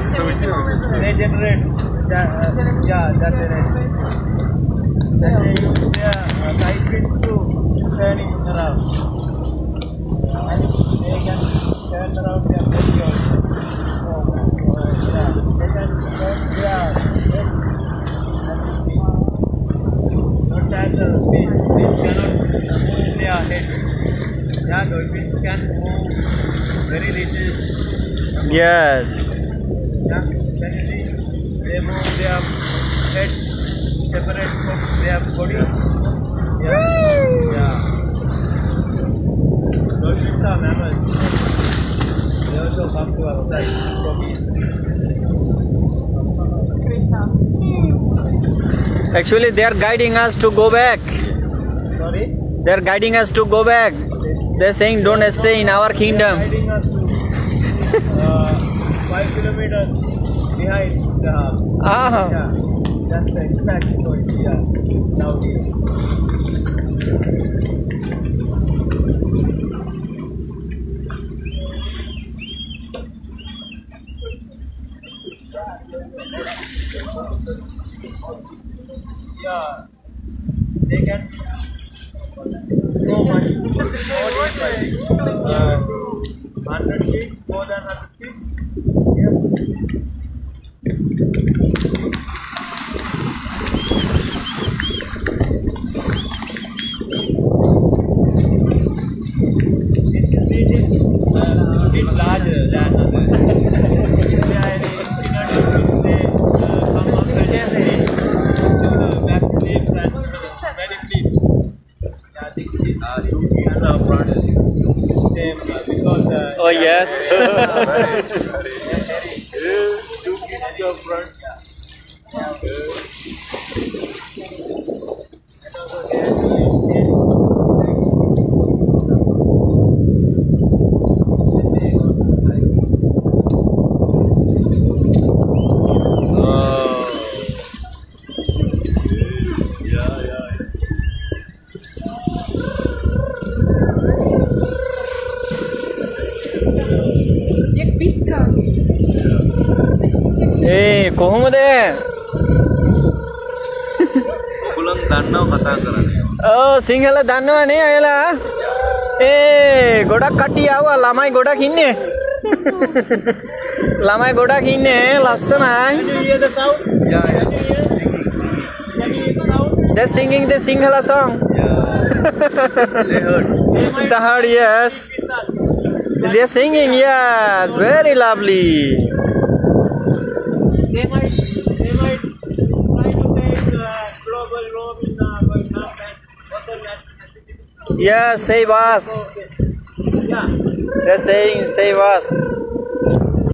They generate that, that energy. Then they use their light wind to turning around. And they can turn around their body also. They can turn their head and speed. Not at the speed. Fish cannot move their head. Dolphins can move very little. Yes. They move their head separate from their body. Dolphins are mammals. They also come to our side from east. Actually, they are guiding us to go back. Sorry? They are guiding us to go back. They are saying don't stay in our kingdom. They are guiding us to 5 kilometers behind the house. Yeah, that's the exact point. Yeah, down here. Yeah, they can go much more deep, 100 feet, more than 100 feet. Yeah. It's larger than others. If there are any incidents, they come up and back to the very fleet. Yeah, this is our product. Because Oh yes. two kids up front. And also they Hey, කොහොමද? කුලම් දන්නව කතා කරන්නේ. ඔව් සිංහල දන්නවනේ අයලා. ගොඩක් කට්ටිය ආවා ළමයි ගොඩක් ඉන්නේ. ළමයි ගොඩක් ඉන්නේ ලස්සනයි. Can you hear the sound? Yeah. Can you hear the sound? They're singing the Sinhala song. They heard. The heard, yes. They're singing, yes. Very lovely. They might try to take global warming Vietnam and other national. Yeah, save us. Yeah. They're saying save us.